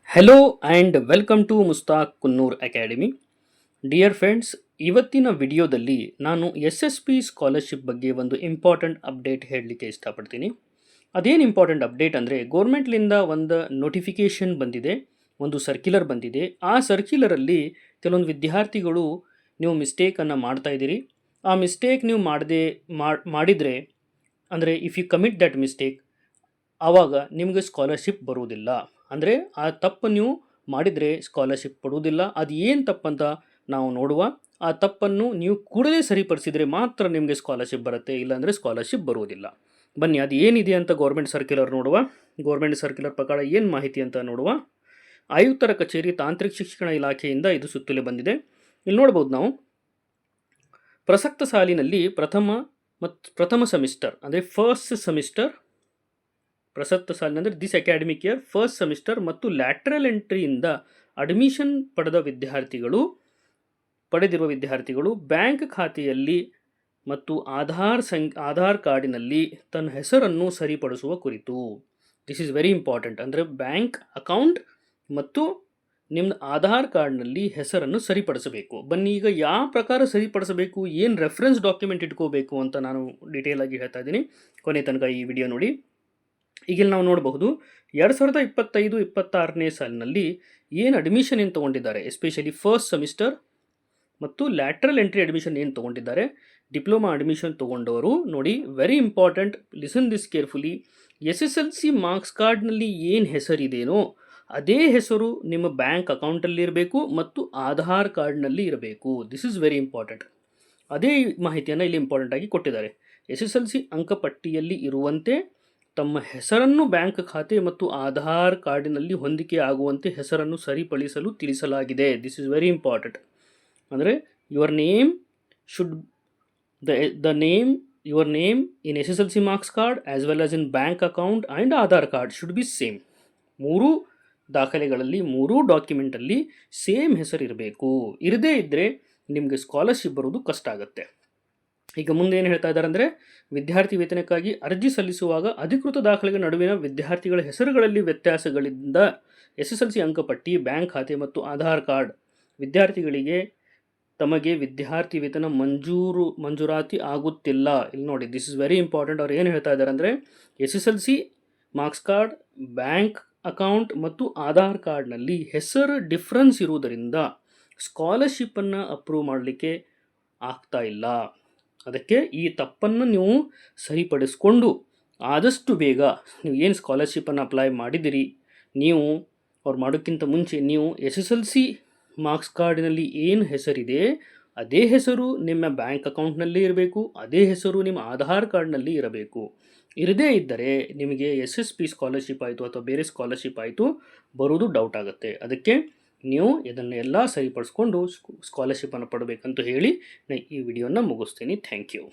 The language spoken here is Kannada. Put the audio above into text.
Hello and welcome to Mustaq Kunnur academy. Dear friends, ಇವತ್ತಿನ ವಿಡಿಯೋದಲ್ಲಿ ನಾನು SSP ಸ್ಕಾಲರ್ಶಿಪ್ ಬಗ್ಗೆ ಒಂದು ಇಂಪಾರ್ಟೆಂಟ್ ಅಪ್ಡೇಟ್ ಹೇಳಲಿಕ್ಕೆ ಇಷ್ಟಪಡ್ತೀನಿ. ಅದೇನು ಇಂಪಾರ್ಟೆಂಟ್ ಅಪ್ಡೇಟ್ ಅಂದರೆ, ಗೋರ್ಮೆಂಟ್ಲಿಂದ ಒಂದು ನೋಟಿಫಿಕೇಷನ್ ಬಂದಿದೆ, ಒಂದು ಸರ್ಕ್ಯುಲರ್ ಬಂದಿದೆ. ಆ ಸರ್ಕ್ಯುಲರಲ್ಲಿ ಕೆಲವೊಂದು ವಿದ್ಯಾರ್ಥಿಗಳು ನೀವು ಮಿಸ್ಟೇಕನ್ನು ಮಾಡ್ತಾ ಇದ್ದೀರಿ. ಆ ಮಿಸ್ಟೇಕ್ ನೀವು ಮಾಡಿದರೆ ಅಂದರೆ if you commit that mistake, ಆವಾಗ ನಿಮಗೆ ಸ್ಕಾಲರ್ಶಿಪ್ ಬರುವುದಿಲ್ಲ. ಅಂದರೆ ಆ ತಪ್ಪು ನೀವು ಮಾಡಿದರೆ ಸ್ಕಾಲರ್ಶಿಪ್ ಕೊಡುವುದಿಲ್ಲ. ಅದು ಏನು ತಪ್ಪಂತ ನಾವು ನೋಡುವ. ಆ ತಪ್ಪನ್ನು ನೀವು ಕೂಡಲೇ ಸರಿಪಡಿಸಿದರೆ ಮಾತ್ರ ನಿಮಗೆ ಸ್ಕಾಲರ್ಶಿಪ್ ಬರುತ್ತೆ, ಇಲ್ಲಾಂದರೆ ಸ್ಕಾಲರ್ಶಿಪ್ ಬರುವುದಿಲ್ಲ. ಬನ್ನಿ, ಅದು ಏನಿದೆ ಅಂತ ಗೌರ್ಮೆಂಟ್ ಸರ್ಕ್ಯುಲರ್ ನೋಡುವ. ಗೌರ್ಮೆಂಟ್ ಸರ್ಕ್ಯುಲರ್ ಪ್ರಕಾರ ಏನು ಮಾಹಿತಿ ಅಂತ ನೋಡುವ. ಆಯುಕ್ತರ ಕಚೇರಿ ತಾಂತ್ರಿಕ ಶಿಕ್ಷಣ ಇಲಾಖೆಯಿಂದ ಇದು ಸುತ್ತಲೇ ಬಂದಿದೆ. ಇಲ್ಲಿ ನೋಡ್ಬೋದು ನಾವು, ಪ್ರಸಕ್ತ ಸಾಲಿನಲ್ಲಿ ಪ್ರಥಮ ಸೆಮಿಸ್ಟರ್ ಅಂದರೆ ಫಸ್ಟ್ ಸೆಮಿಸ್ಟರ್, ಪ್ರಸಕ್ತ ಸಾಲಿನ ಅಂದರೆ this academic year first semester ಮತ್ತು ಲ್ಯಾಟ್ರಲ್ ಎಂಟ್ರಿಯಿಂದ ಅಡ್ಮಿಷನ್ ಪಡೆದಿರುವ ವಿದ್ಯಾರ್ಥಿಗಳು ಬ್ಯಾಂಕ್ ಖಾತೆಯಲ್ಲಿ ಮತ್ತು ಆಧಾರ್ ಕಾರ್ಡಿನಲ್ಲಿ ತನ್ನ ಹೆಸರನ್ನು ಸರಿಪಡಿಸುವ ಕುರಿತು. This is very important. ಅಂದರೆ ಬ್ಯಾಂಕ್ ಅಕೌಂಟ್ ಮತ್ತು ನಿಮ್ಮ ಆಧಾರ್ ಕಾರ್ಡ್ನಲ್ಲಿ ಹೆಸರನ್ನು ಸರಿಪಡಿಸಬೇಕು. ಬನ್ನಿ, ಈಗ ಯಾವ ಪ್ರಕಾರ ಸರಿಪಡಿಸಬೇಕು, ಏನು ರೆಫರೆನ್ಸ್ ಡಾಕ್ಯುಮೆಂಟ್ ಇಟ್ಕೋಬೇಕು ಅಂತ ನಾನು ಡೀಟೇಲ್ ಆಗಿ ಹೇಳ್ತಾ ಇದ್ದೀನಿ. ಕೊನೆ ತನಕ ಈ ವಿಡಿಯೋ ನೋಡಿ. ಈಗ ನಾವು ನೋಡಬಹುದು, 2025-26ನೇ ಸಾಲಿನಲ್ಲಿ ಏನು ಅಡ್ಮಿಷನ್ ಏನು ತೊಗೊಂಡಿದ್ದಾರೆ, ಎಸ್ಪೆಷಲಿ ಫಸ್ಟ್ ಸೆಮಿಸ್ಟರ್ ಮತ್ತು ಲ್ಯಾಟ್ರಲ್ ಎಂಟ್ರಿ ಅಡ್ಮಿಷನ್ ಏನು ತೊಗೊಂಡಿದ್ದಾರೆ, ಡಿಪ್ಲೊಮಾ ಅಡ್ಮಿಷನ್ ತೊಗೊಂಡವರು ನೋಡಿ, very important, listen this carefully. SSLC marks ಕಾರ್ಡ್ನಲ್ಲಿ ಏನು ಹೆಸರಿದೇನೋ ಅದೇ ಹೆಸರು ನಿಮ್ಮ ಬ್ಯಾಂಕ್ ಅಕೌಂಟಲ್ಲಿ ಇರಬೇಕು ಮತ್ತು ಆಧಾರ್ ಕಾರ್ಡ್ನಲ್ಲಿ ಇರಬೇಕು. This is very important. ಅದೇ ಮಾಹಿತಿಯನ್ನು ಇಲ್ಲಿ ಇಂಪಾರ್ಟೆಂಟ್ ಆಗಿ ಕೊಟ್ಟಿದ್ದಾರೆ. SSLC ಅಂಕಪಟ್ಟಿಯಲ್ಲಿ ಇರುವಂತೆ ತಮ್ಮ ಹೆಸರನ್ನು ಬ್ಯಾಂಕ್ ಖಾತೆ ಮತ್ತು ಆಧಾರ್ ಕಾರ್ಡಿನಲ್ಲಿ ಹೊಂದಿಕೆ ಆಗುವಂತೆ ಹೆಸರನ್ನು ಸರಿಪಡಿಸಲು ತಿಳಿಸಲಾಗಿದೆ. This is very important. ಅಂದರೆ your name should your name in SSLC marks card as well as in bank account and Aadhaar card should be same. ಮೂರೂ ದಾಖಲೆಗಳಲ್ಲಿ, ಮೂರೂ ಡಾಕ್ಯುಮೆಂಟಲ್ಲಿ ಸೇಮ್ ಹೆಸರು ಇರಬೇಕು. ಇರದೇ ಇದ್ದರೆ ನಿಮಗೆ ಸ್ಕಾಲರ್ಶಿಪ್ ಬರೋದು ಕಷ್ಟ ಆಗುತ್ತೆ. ಈಗ ಮುಂದೆ ಏನು ಹೇಳ್ತಾ ಇದ್ದಾರೆ ಅಂದರೆ, ವಿದ್ಯಾರ್ಥಿ ವೇತನಕ್ಕಾಗಿ ಅರ್ಜಿ ಸಲ್ಲಿಸುವಾಗ ಅಧಿಕೃತ ದಾಖಲೆಗಳ ನಡುವಿನ ವಿದ್ಯಾರ್ಥಿಗಳ ಹೆಸರುಗಳಲ್ಲಿ ವ್ಯತ್ಯಾಸಗಳಿಂದ SSLC ಅಂಕಪಟ್ಟಿ, ಬ್ಯಾಂಕ್ ಖಾತೆ ಮತ್ತು ಆಧಾರ್ ಕಾರ್ಡ್ ವಿದ್ಯಾರ್ಥಿಗಳಿಗೆ ತಮಗೆ ವಿದ್ಯಾರ್ಥಿ ವೇತನ ಮಂಜೂರಾತಿ ಆಗುತ್ತಿಲ್ಲ. ಇಲ್ಲಿ ನೋಡಿ, ದಿಸ್ ಇಸ್ ವೆರಿ ಇಂಪಾರ್ಟೆಂಟ್. ಅವ್ರು ಏನು ಹೇಳ್ತಾ ಇದ್ದಾರೆ ಅಂದರೆ, SSLC marks card, bank account ಮತ್ತು ಆಧಾರ್ ಕಾರ್ಡ್ನಲ್ಲಿ ಹೆಸರು ಡಿಫ್ರೆನ್ಸ್ ಇರುವುದರಿಂದ ಸ್ಕಾಲರ್ಶಿಪ್ಪನ್ನು ಅಪ್ರೂವ್ ಮಾಡಲಿಕ್ಕೆ ಆಗ್ತಾ ಇಲ್ಲ. ಅದಕ್ಕೆ ಈ ತಪ್ಪನ್ನು ನೀವು ಸರಿಪಡಿಸ್ಕೊಂಡು ಆದಷ್ಟು ಬೇಗ ನೀವು ಏನು ಸ್ಕಾಲರ್ಶಿಪ್ಪನ್ನು ಅಪ್ಲೈ ಮಾಡಿದಿರಿ, ನೀವು ಅವ್ರು ಮಾಡೋಕ್ಕಿಂತ ಮುಂಚೆ ನೀವು SSLC ಮಾರ್ಕ್ಸ್ ಕಾರ್ಡಿನಲ್ಲಿ ಏನು ಹೆಸರಿದೆ ಅದೇ ಹೆಸರು ನಿಮ್ಮ ಬ್ಯಾಂಕ್ ಅಕೌಂಟ್ನಲ್ಲಿ ಇರಬೇಕು, ಅದೇ ಹೆಸರು ನಿಮ್ಮ ಆಧಾರ್ ಕಾರ್ಡ್ನಲ್ಲಿ ಇರಬೇಕು. ಇರದೇ ಇದ್ದರೆ ನಿಮಗೆ SSP ಸ್ಕಾಲರ್ಶಿಪ್ ಆಯಿತು ಅಥವಾ ಬೇರೆ ಸ್ಕಾಲರ್ಶಿಪ್ ಆಯಿತು ಬರೋದು ಡೌಟ್ ಆಗುತ್ತೆ. ಅದಕ್ಕೆ ನೀವು ಇದನ್ನೆಲ್ಲ ಸರಿಪಡಿಸ್ಕೊಂಡು ಸ್ಕಾಲರ್ಶಿಪ್ಪನ್ನು ಪಡಬೇಕಂತ ಹೇಳಿ ನಾನು ಈ ವಿಡಿಯೋನ ಮುಗಿಸ್ತೀನಿ. Thank you.